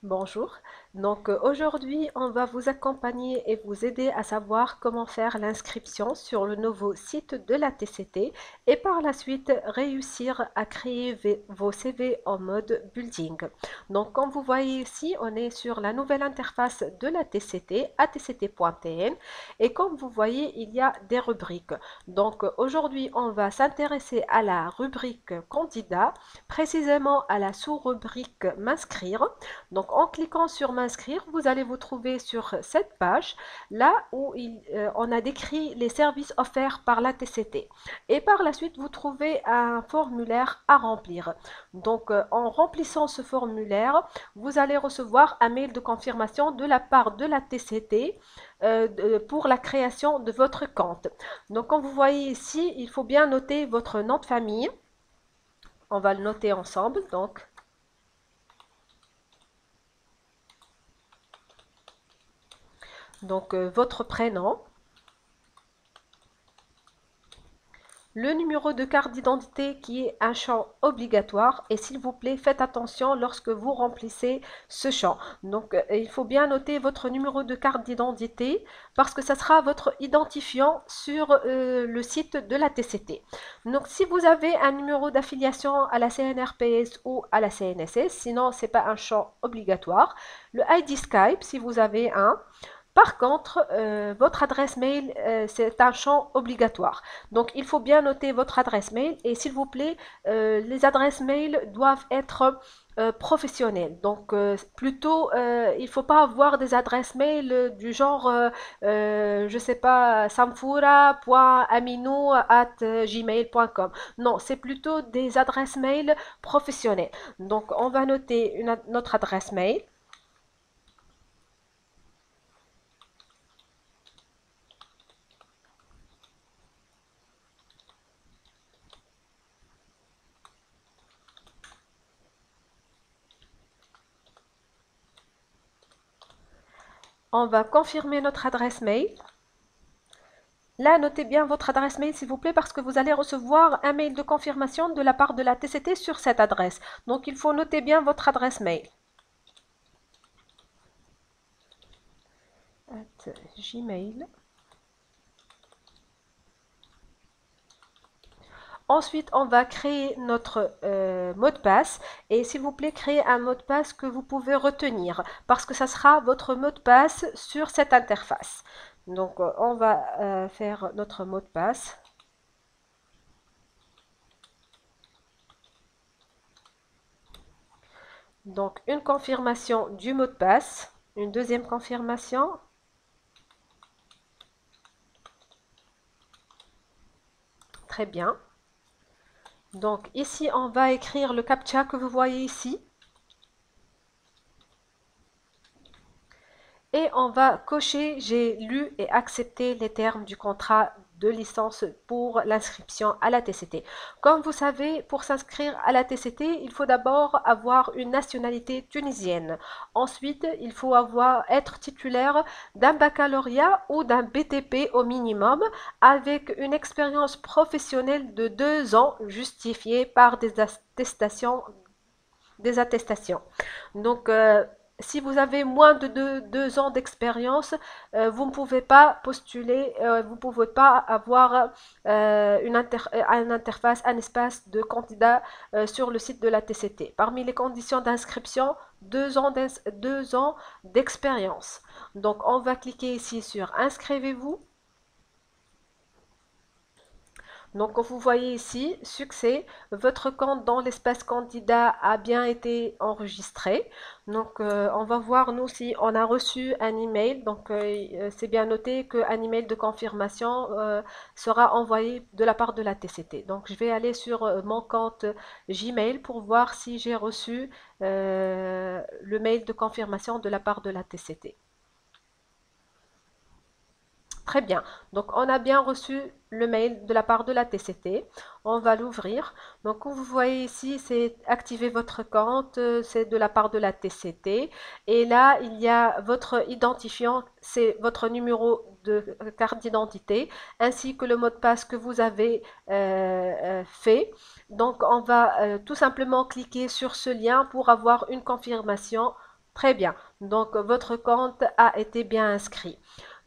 Bonjour. Aujourd'hui, on va vous accompagner et vous aider à savoir comment faire l'inscription sur le nouveau site de la TCT et par la suite réussir à créer vos CV en mode building. Donc comme vous voyez ici, on est sur la nouvelle interface de la TCT, atct.tn, et comme vous voyez, il y a des rubriques. Aujourd'hui, on va s'intéresser à la rubrique candidat, précisément à la sous-rubrique m'inscrire. Donc, en cliquant sur m'inscrire, vous allez vous trouver sur cette page, là où on a décrit les services offerts par la TCT. Et par la suite, vous trouvez un formulaire à remplir. En remplissant ce formulaire, vous allez recevoir un mail de confirmation de la part de la TCT pour la création de votre compte. Donc, comme vous voyez ici, il faut bien noter votre nom de famille. On va le noter ensemble. Votre prénom, le numéro de carte d'identité qui est un champ obligatoire et s'il vous plaît faites attention lorsque vous remplissez ce champ. Il faut bien noter votre numéro de carte d'identité parce que ça sera votre identifiant sur le site de la TCT. Donc si vous avez un numéro d'affiliation à la CNRPS ou à la CNSS, sinon c'est pas un champ obligatoire. Le ID Skype si vous avez un. Par contre, votre adresse mail, c'est un champ obligatoire. Donc, il faut bien noter votre adresse mail et s'il vous plaît, les adresses mail doivent être professionnelles. Il ne faut pas avoir des adresses mail du genre, je sais pas, samfoura.aminou@gmail.com. Non, c'est plutôt des adresses mail professionnelles. Donc, on va noter notre adresse mail. On va confirmer notre adresse mail. Là, notez bien votre adresse mail, s'il vous plaît, parce que vous allez recevoir un mail de confirmation de la part de la TCT sur cette adresse. Donc, il faut noter bien votre adresse mail. @gmail. Ensuite, on va créer notre mot de passe et s'il vous plaît, créez un mot de passe que vous pouvez retenir parce que ça sera votre mot de passe sur cette interface. On va faire notre mot de passe. Donc, une confirmation du mot de passe, une deuxième confirmation. Très bien. Donc, ici, on va écrire le CAPTCHA que vous voyez ici. Et on va cocher j'ai lu et accepté les termes du contrat de licence pour l'inscription à la TCT. Comme vous savez, pour s'inscrire à la TCT, il faut d'abord avoir une nationalité tunisienne. Ensuite, il faut être titulaire d'un baccalauréat ou d'un BTP au minimum avec une expérience professionnelle de 2 ans justifiée par des attestations. Donc, si vous avez moins de 2 ans d'expérience, vous ne pouvez pas postuler, vous ne pouvez pas avoir une interface, un espace de candidat sur le site de la TCT. Parmi les conditions d'inscription, 2 ans d'expérience. Donc, on va cliquer ici sur Inscrivez-vous. Donc, comme vous voyez ici, succès, votre compte dans l'espace candidat a bien été enregistré. On va voir nous si on a reçu un email. C'est bien noté qu'un email de confirmation sera envoyé de la part de la TCT. Donc, je vais aller sur mon compte Gmail pour voir si j'ai reçu le mail de confirmation de la part de la TCT. Très bien. Donc, on a bien reçu le mail de la part de la TCT. On va l'ouvrir. Donc, comme vous voyez ici, c'est activer votre compte. C'est de la part de la TCT. Et là, il y a votre identifiant. C'est votre numéro de carte d'identité ainsi que le mot de passe que vous avez fait. Donc, on va tout simplement cliquer sur ce lien pour avoir une confirmation Très bien. Donc, votre compte a été bien inscrit.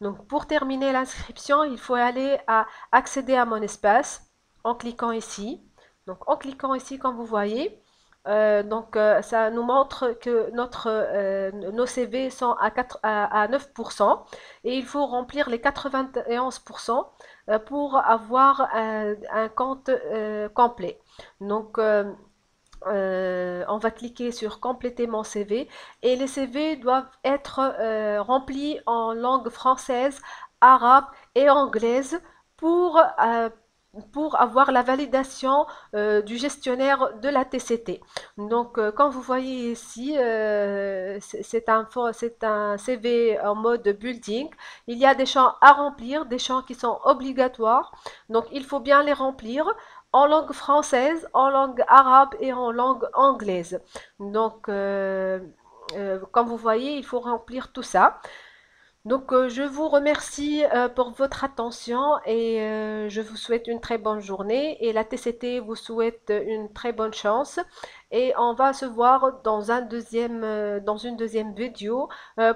Donc, pour terminer l'inscription, il faut aller à accéder à mon espace en cliquant ici. Donc, en cliquant ici, comme vous voyez, ça nous montre que nos CV sont à 9% et il faut remplir les 91% pour avoir un compte complet. Donc, on va cliquer sur compléter mon CV et les CV doivent être remplis en langue française, arabe et anglaise pour, euh, pour avoir la validation du gestionnaire de la TCT. Donc, comme vous voyez ici, c'est un CV en mode building. Il y a des champs à remplir, des champs qui sont obligatoires. Donc, il faut bien les remplir en langue française, en langue arabe et en langue anglaise. Donc, comme vous voyez, il faut remplir tout ça. Donc, je vous remercie pour votre attention et je vous souhaite une très bonne journée. Et la TCT vous souhaite une très bonne chance. Et on va se voir dans une deuxième vidéo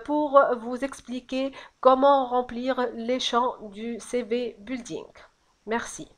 pour vous expliquer comment remplir les champs du CV Building. Merci.